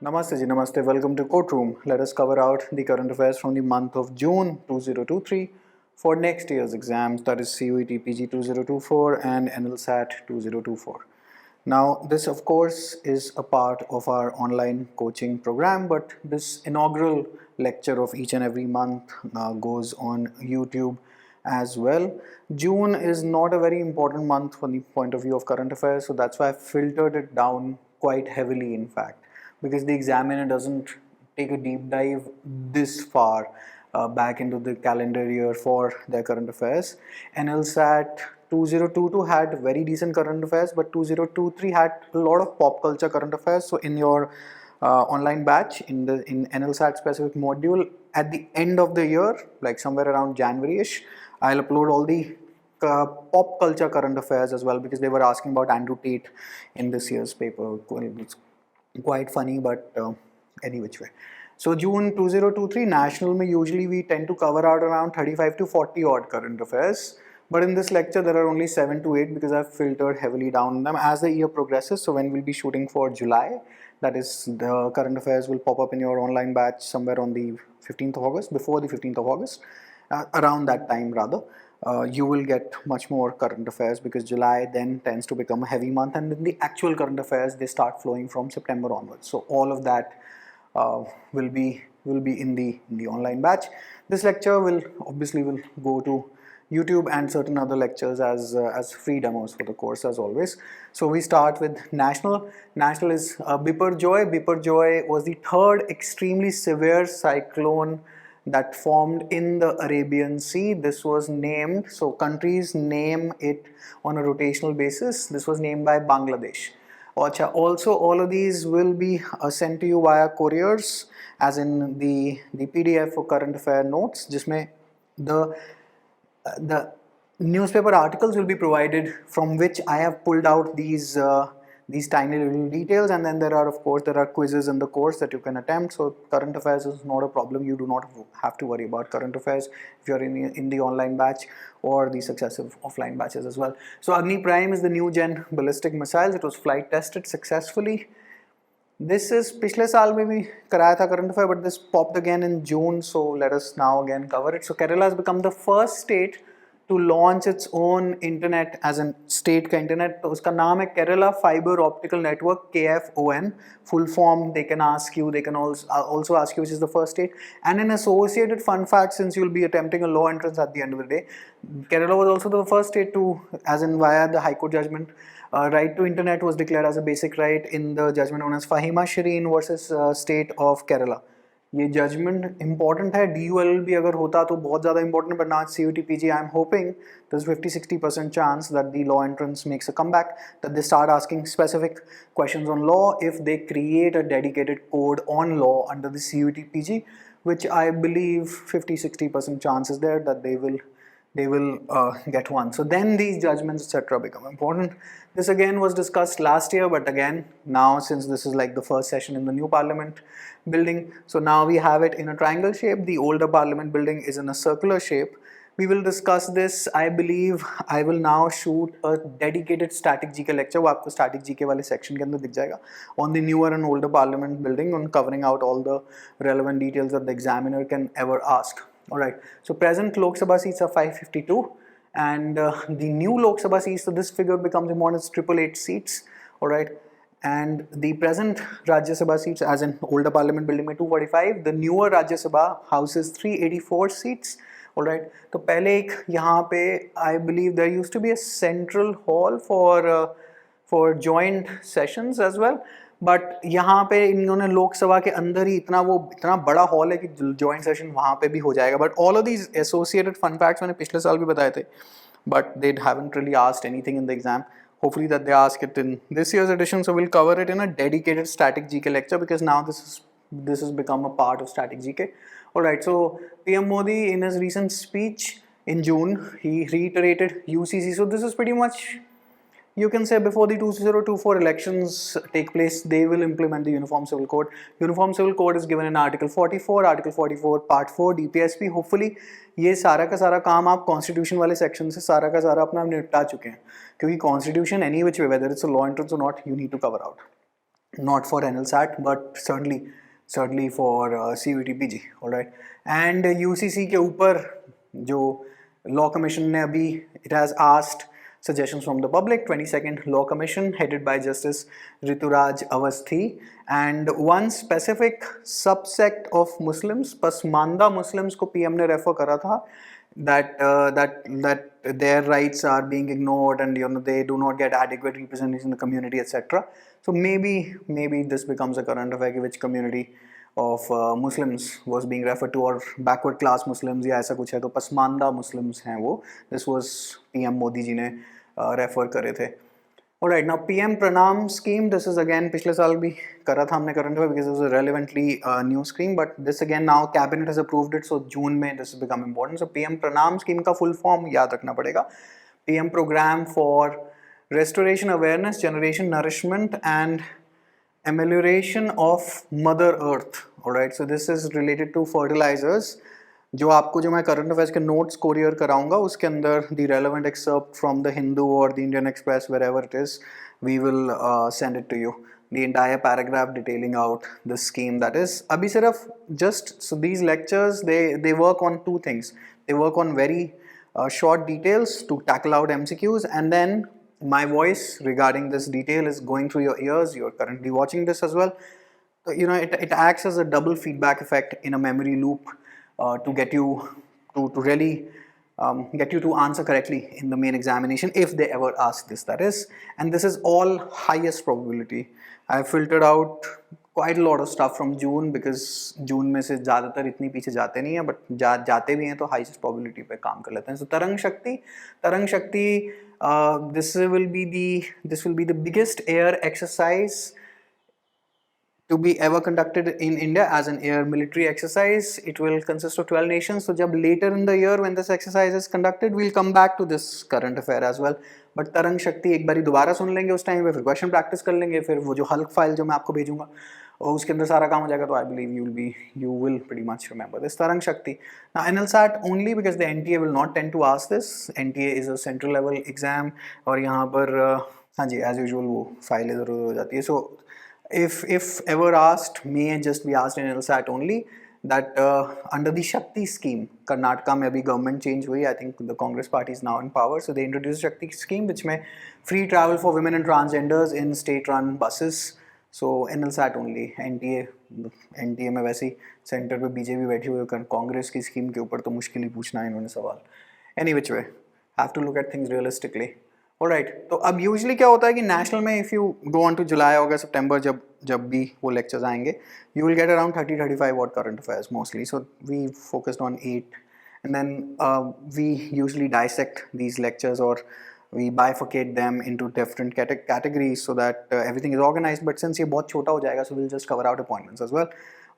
Namaste ji, namaste. Welcome to Courtroom. Let us cover out the current affairs from the month of June 2023 for next year's exams, that is CUETPG 2024 and NLSAT 2024. Now, this of course is a part of our online coaching program, but this inaugural lecture of each and every month goes on YouTube as well. June is not a very important month from the point of view of current affairs, so that's why I filtered it down quite heavily, in fact, because the examiner doesn't take a deep dive this far back into the calendar year for their current affairs. NLSAT 2022 had very decent current affairs, but 2023 had a lot of pop culture current affairs. So in your online batch, in NLSAT specific module, at the end of the year, like somewhere around January-ish, I'll upload all the pop culture current affairs as well, because they were asking about Andrew Tate in this year's paper. It's quite funny, but any which way. So June 2023 national mein usually we tend to cover out around 35 to 40 odd current affairs, but in this lecture there are only 7 to 8 because I've filtered heavily down them as the year progresses. So when we'll be shooting for July, that is, the current affairs will pop up in your online batch somewhere on the 15th of August, before the 15th of August, around that time rather. You will get much more current affairs, because July then tends to become a heavy month, and then the actual current affairs, they start flowing from September onwards. So all of that will be in the online batch. This lecture will go to YouTube and certain other lectures as free demos for the course, as always. So we start with national. National is Biparjoy. Biparjoy was the third extremely severe cyclone that formed in the Arabian Sea. This was named, so countries name it on a rotational basis. This was named by Bangladesh. Also, all of these will be sent to you via couriers, as in the PDF for current affair notes, jisme the newspaper articles will be provided, from which I have pulled out these tiny little details, and then there are quizzes in the course that you can attempt. So current affairs is not a problem. You do not have to worry about current affairs if you're in the online batch or the successive offline batches as well. So Agni Prime is the new gen ballistic missiles. It was flight tested successfully. This is पिछले साल में भी कराया था current affair, but this popped again in June, so let us now again cover it. So Kerala has become the first state to launch its own internet, as in state का internet. तो उसका नाम है Kerala Fiber Optical Network, KFON. Full form they can ask you. They can also ask you which is the first state. And an associated fun fact, since you'll be attempting a law entrance at the end of the day, Kerala was also the first state to, as in via the High Court judgment, right to internet was declared as a basic right in the judgment known as Fahima Shireen versus State of Kerala. ये judgment important है. DULB अगर होता तो बहुत ज़्यादा important है, but now CUETPG, I'm hoping there's 50-60% chance that the law entrance makes a comeback, that they start asking specific questions on law if they create a dedicated code on law under the CUETPG, which I believe 50-60% chance is there that they will get one. So then these judgments etc. become important. This again was discussed last year, but again now, since this is like the first session in the new parliament building, so now we have it in a triangle shape. The older parliament building is in a circular shape. We will discuss this. I believe I will now shoot a dedicated static GK lecture, वो आपको static GK वाले section के अंदर दिख जाएगा, on the newer and older parliament building, on covering out all the relevant details that the examiner can ever ask. Alright, so present Lok Sabha seats are 552, and the new Lok Sabha seats, so this figure becomes important, it's 888 seats. Alright, and the present Rajya Sabha seats, as in older parliament building में 245, the newer Rajya Sabha houses 384 seats. Alright, तो पहले एक यहाँ पे, I believe there used to be a central hall for joint sessions as well. But यहाँ पे इन्होंने लोकसभा के अंदर ही इतना बड़ा हॉल है कि जॉइंट सेशन वहाँ पे भी हो जाएगा. But all of these associated fun facts मैंने पिछले साल भी बताए थे, but they haven't really asked anything in the exam. Hopefully that they ask it in this year's edition, so we'll cover it in a dedicated static GK lecture, because now this has become a part of static GK. Alright, so PM Modi in his recent speech in June, he reiterated UCC. So this is pretty much, you can say, before the 2024 elections take place, they will implement the Uniform Civil Code. Uniform Civil Code is given in Article 44, Article 44 Part 4 DPSP. Hopefully ये सारा का सारा काम आप Constitution वाले section से सारा का सारा अपना निपटा चुके हैं, क्योंकि Constitution any which way, whether it's a law entrance or not, you need to cover out. not for NLSAT, but certainly for CUETPG. All right. And UCC के ऊपर जो Law Commission ने अभी, it has asked suggestions from the public. 22nd Law Commission headed by Justice Rituraj Awasthi, and one specific subsect of Muslims, Pasmanda Muslims को PM ने refer करा था, that their rights are being ignored, and they do not get adequate representation in the community, etc. So maybe this becomes a current affair कि which community of Muslims was being referred to, or backward class Muslims या ऐसा कुछ है, तो Pasmanda Muslims हैं वो. This was PM Modi ji ने refer करे थे. Alright, now PM Pranam scheme, this is again पिछले साल भी करा था हमने current affair because it was a relevantly new scheme, but this again now cabinet has approved it, so June में this has become important. So PM Pranam scheme का full form याद रखना पड़ेगा. PM program for restoration, awareness, generation, nourishment and amelioration of Mother Earth. Alright, so this is related to fertilizers. जो आपको जो मैं current affairs के notes courier कराऊंगा उसके अंदर the relevant except from the Hindu और the Indian Express wherever it is, we will send it to you, the entire paragraph detailing out the scheme. That is अभी सिर्फ just, so these lectures they work on two things. They work on very short details to tackle out MCQs, and then my voice regarding this detail is going through your ears. You're currently watching this as well. So, it acts as a double feedback effect in a memory loop to get you to really get you to answer correctly in the main examination if they ever ask this, that is. And this is all highest probability. I have filtered out quite a lot of stuff from June because June में से ज़्यादातर इतनी पीछे जाते नहीं हैं, but जाते भी हैं तो highest probability पे काम कर लेते हैं. So तरंग शक्ति, this will be the biggest air exercise to be ever conducted in India as an air military exercise. It will consist of 12 nations. So जब later in the year when this exercise is conducted, we'll come back to this current affair as well. But तरंग शक्ति एक बारी दोबारा सुन लेंगे उस time पे, फिर क्वेश्चन प्रैक्टिस कर लेंगे, फिर वो जो हल्क फाइल जो मैं आपको भेजूंगा और उसके अंदर सारा काम हो जाएगा, तो I believe you will pretty much remember this तरंग शक्ति. Now NLSAT only because the NTA will not tend to ask this. NTA is a central level exam और यहाँ पर हाँ जी as usual वो फाइल इधर उधर हो जाती है. So if ever asked, may just be asked in NLSAT only, that under the Shakti scheme, Karnataka में अभी government change हुई. I think the Congress party is now in power, so they introduced Shakti scheme which में free travel for women and transgenders in state-run buses. So NLSAT only. NTA में वैसे ही centre पे BJP बैठी हुई है, कांग्रेस की scheme के ऊपर तो मुश्किल ही पूछना है इन्होंने सवाल. Any which way, have to look at things realistically. Alright, तो अब यूजली क्या होता है कि नेशनल में if you go on to जुलाई अगस्त सितंबर जब भी वो लेक्चर्स आएंगे, you will get around 30-35 what current affairs mostly. So we focused on 8 and then we usually dissect these lectures, or we bifurcate them into different categories so that everything is organized. But since ये बहुत छोटा हो जाएगा, so we'll just cover out appointments as well.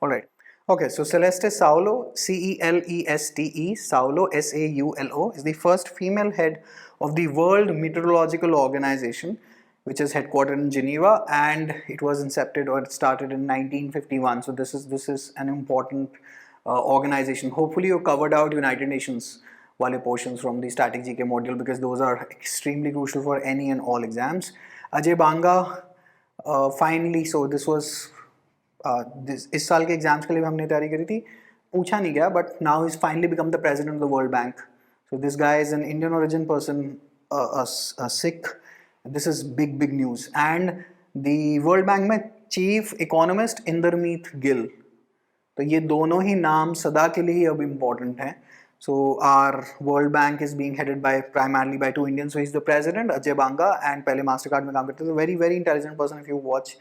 Alright. Okay, so Celeste Saulo, Celeste Saulo, Saulo, is the first female head of the World Meteorological Organization, which is headquartered in Geneva, and it was incepted or it started in 1951. So this is an important organization. Hopefully you covered out United Nations wale portions from the static GK module because those are extremely crucial for any and all exams. Ajay Banga, finally, so this was इस साल के exams के लिए हमने तैयारी करी थी, पूछा नहीं गया, but now is finally become the president of the world bank. So this guy is an Indian origin person, Sikh. This is big news. And the world bank में चीफ इकोनॉमिस्ट इंदरमीत गिल, तो ये दोनों ही नाम सदा के लिए अब इम्पॉर्टेंट हैं. So our World Bank is being headed primarily by two Indians. So he's the president, Ajay Banga, and पहले Mastercard में काम करते थे. Very intelligent person. If you watch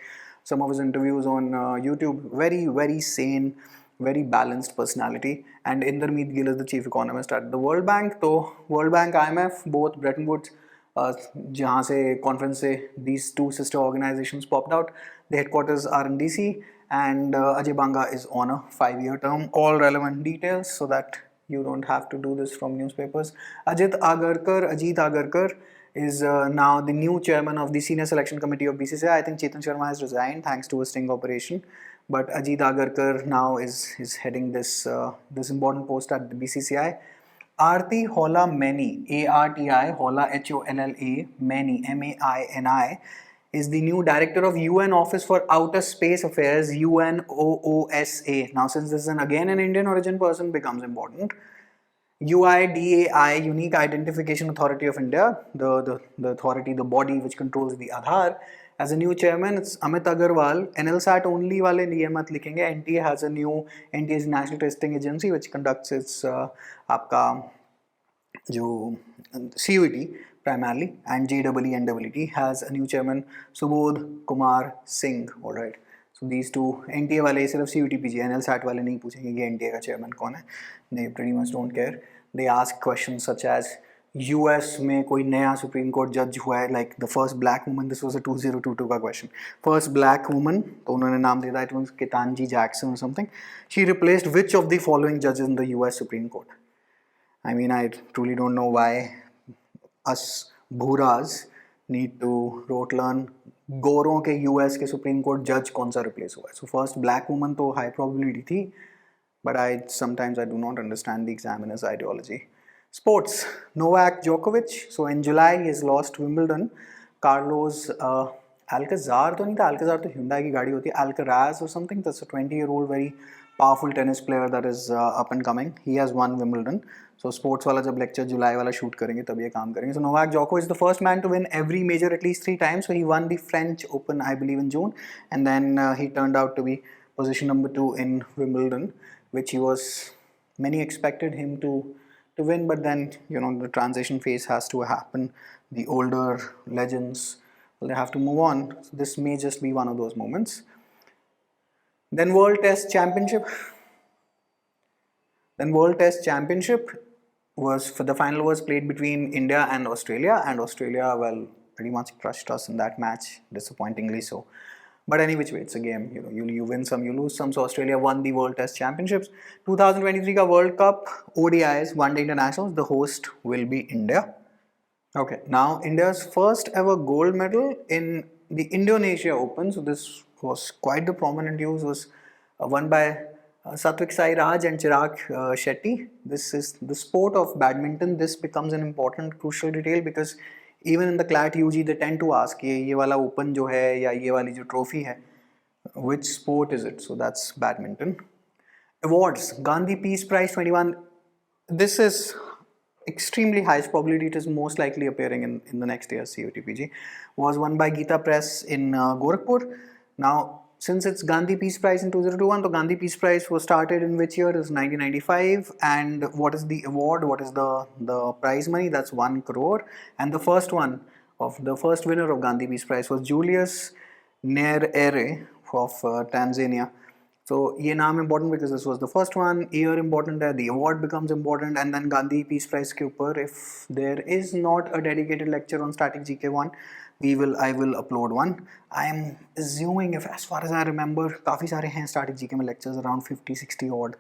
some of his interviews on YouTube, very sane, very balanced personality. And Indermeet Gill is the chief economist at the World Bank. So World Bank, IMF, both Bretton Woods, जहाँ से conference से these two sister organizations popped out. The headquarters are in DC, and Ajay Banga is on a 5-year term. All relevant details so that you don't have to do this from newspapers. Ajit Agarkar is now the new chairman of the senior selection committee of BCCI. I think Chetan Sharma has resigned thanks to a sting operation, but Ajit Agarkar now is heading this important post at the BCCI. Aarti Holla Maini, ARTI, Holla HOLLA, Maini, MAINI, is the new director of UN Office for Outer Space Affairs, UNOOSA. Now, since this is again an Indian origin person, becomes important. UIDAI, Unique Identification Authority of India, the authority, the body which controls the Aadhaar, as a new chairman, it's Amit Agarwal. NLSAT only वाले ये मत लिखेंगे. NTA has a new, NTA is National Testing Agency which conducts its आपका जो CUET primarily, and JEE and EET has a new chairman, Subodh Kumar Singh. All right. So these two, NTA वाले सिर्फ CUETPG, NLSAT वाले नहीं पूछेंगे कि NTA का chairman कौन है. They pretty much don't care. They ask questions such as US में कोई नया Supreme Court judge हुआ है, like the first black woman. This was a 2022 का question. First black woman, तो उन्होंने नाम दिया था, it was Ketanji Jackson or something. She replaced which of the following judges in the US Supreme Court? I mean, I truly don't know why us bhuras need to rote learn गोरों के US के Supreme Court judge कौन सा replace हुआ है. So first black woman तो high probability थी, but sometimes I do not understand the examiner's ideology. Sports, Novak Djokovic. So in July he has lost Wimbledon. Carlos Alcaraz तो नहीं था, Alcaraz तो Hyundai की गाड़ी होती है, Alcaraz or something. That's a 20-year-old very powerful tennis player that is up and coming. He has won Wimbledon. So sports वाला जब lecture July वाला shoot करेंगे तब ये काम करेंगे. So Novak Djokovic is the first man to win every major at least 3 times. So he won the French Open, I believe, in June, and then he turned out to be position number 2 in Wimbledon, which many expected him to win, but then the transition phase has to happen. The older legends, well, they have to move on. So this may just be one of those moments. Then World Test Championship. The final was played between India and Australia, well, pretty much crushed us in that match, disappointingly so. But any which way, it's a game. You win some, you lose some. So Australia won the World Test Championships. 2023 ka World Cup, ODIs, One Day Internationals. The host will be India. Okay, now India's first ever gold medal in the Indonesia Open. So this was quite the prominent news. Was won by Satwik Sairaj and Chirag Shetty. This is the sport of badminton. This becomes an important, crucial detail because even in the CLAT UG they tend to ask ये वाला open जो है या ये वाली जो trophy है, which sport is it? So that's badminton. Awards, Gandhi Peace Prize 21. This is extremely highest probability it is most likely appearing in the next year's CUETPG. Was won by Geeta Press in Gorakhpur. Now, since it's Gandhi Peace Prize in 2021, the Gandhi Peace Prize was started in which year? It was 1995. And what is the award? What is the prize money? That's 1 crore. And the first winner of Gandhi Peace Prize was Julius Nyerere of Tanzania. So ये नाम important because this was the first one. Year important है, the award becomes important, and then Gandhi Peace Prize के ऊपर, if there is not a dedicated lecture on static GK1, I will upload one. I am assuming, if as far as I remember, काफ़ी सारे हैं static GK में lectures, around 50-60 odd.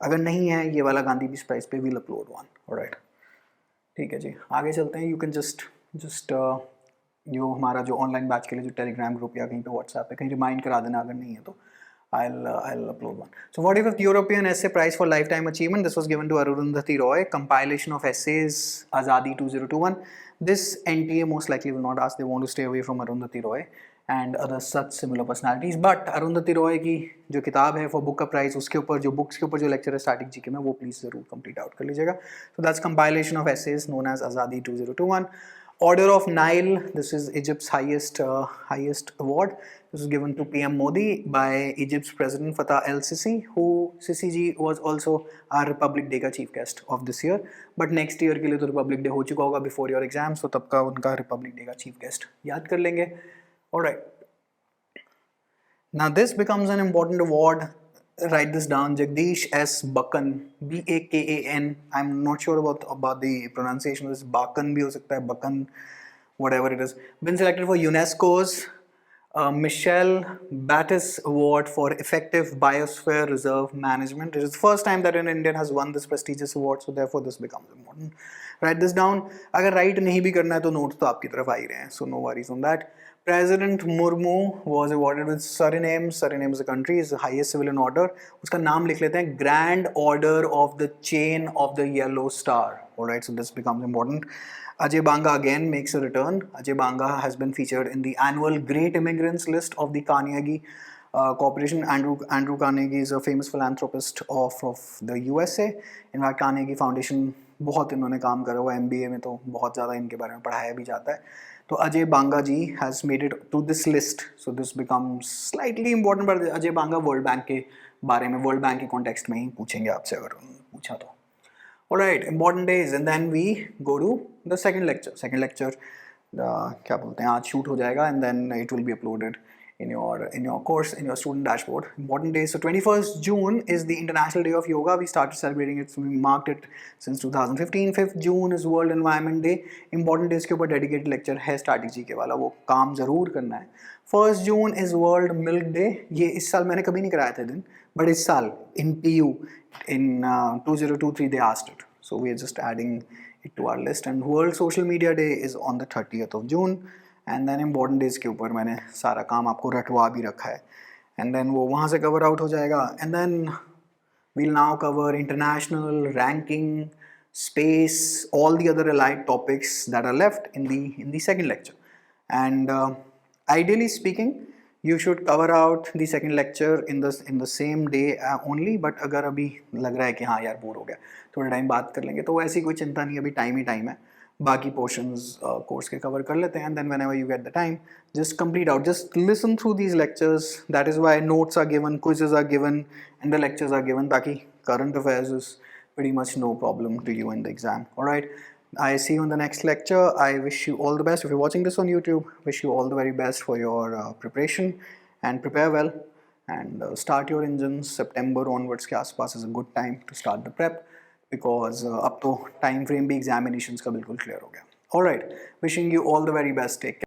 अगर नहीं है ये वाला Gandhi Peace Prize पे we'll upload one. Alright. ठीक है जी, आगे चलते हैं. You can just जो हमारा जो ऑनलाइन बैच के लिए जो टेलीग्राम ग्रुप या कहीं पे व्हाट्सएप पे कहीं रिमाइंड करा देना अगर नहीं है तो I'll upload one. So 45th European Essay Prize for Lifetime Achievement. This was given to Arundhati Roy. Compilation of essays, Azadi 2021. This NTA most likely will not ask. They want to stay away from Arundhati Roy and other such similar personalities. But Arundhati Roy की जो किताब है for book का prize, उसके ऊपर जो books के ऊपर जो lecture है static GK में, वो please ज़रूर complete out कर लीजिएगा. So that's compilation of essays known as Azadi 2021. Order of Nile. This is Egypt's highest award. This was given to PM Modi by Egypt's President Fattah el-Sisi, who Sisi ji was also our Republic Day का chief guest of this year. But next year के लिए तो Republic Day हो चुका होगा before your exams, so तब का उनका Republic Day का chief guest याद कर लेंगे. Alright. Now this becomes an important award. Write this down. Jagdish S. Bakan, B-A-K-A-N. I'm not sure about the pronunciation of this. Bakan भी हो सकता है, Bakan, whatever it is. Been selected for UNESCO's Michelle Battis Award for Effective Biosphere Reserve Management. It is the first time that an Indian has won this prestigious award, so therefore this becomes important. Write this down. अगर write नहीं भी करना है तो notes तो आपकी तरफ आ ही रहे हैं, so no worries on that. President Murmu was awarded with Suriname. Suriname is a country, is the highest civilian order. उसका नाम लिख लेते हैं Grand Order of the Chain of the Yellow Star. Alright, so this becomes important. Ajay Banga again makes a return. Ajay Banga has been featured in the annual Great Immigrants list of the Carnegie Corporation. Andrew Carnegie is a famous philanthropist of the USA. In fact, Carnegie Foundation बहुत इन्होंने काम करा हुआ है, MBA में तो बहुत ज़्यादा इनके बारे में पढ़ाया भी जाता है. तो अजय बांगा जी has made it to this list. So this becomes slightly important, but Ajay Banga World Bank के बारे में, वर्ल्ड बैंक के कॉन्टेक्स्ट में ही पूछेंगे आपसे अगर पूछा तो. Alright, important days, and then we go to the second lecture. Second lecture, क्या बोलते हैं, आज shoot हो जाएगा, and then it will be uploaded in your course, in your student dashboard. Important days. So 21st June is the International Day of Yoga. We started celebrating it. So we marked it since 2015. 5th June is World Environment Day. Important days के ऊपर dedicated lecture है strategy के वाला, वो काम ज़रूर करना है. 1st June is World Milk Day. ये इस साल मैंने कभी नहीं कराया था दिन, but इस साल in PU in 2023 they asked it. So we are just adding it to our list. And World Social Media Day is on the 30th of June. And then important days के ऊपर मैंने सारा काम आपको रटवा भी रखा है. And then वो वहाँ से cover out हो जाएगा. And then we'll now cover international ranking, space, all the other allied topics that are left in the second lecture. And ideally speaking, you should cover out the second lecture in the same day only. But अगर अभी लग रहा है कि हाँ यार bore हो गया, थोड़ा टाइम बात कर लेंगे, तो ऐसी कोई चिंता नहीं, अभी टाइम ही टाइम है. बाकी पोर्शंस कोर्स के कवर कर लेते हैं. And then whenever you get the time, just complete out, just listen through these lectures. That is why notes are given, quizzes are given and the lectures are given, ताकि current affairs is pretty much no problem to you in the exam. All right, I see you in the next lecture. I wish you all the best. If you're watching this on YouTube, wish you all the very best for your preparation, and prepare well, and start your engines. September onwards के आसपास is a good time to start the prep, because अब तो time frame भी examinations का बिल्कुल clear हो गया. All right, wishing you all the very best. Take care.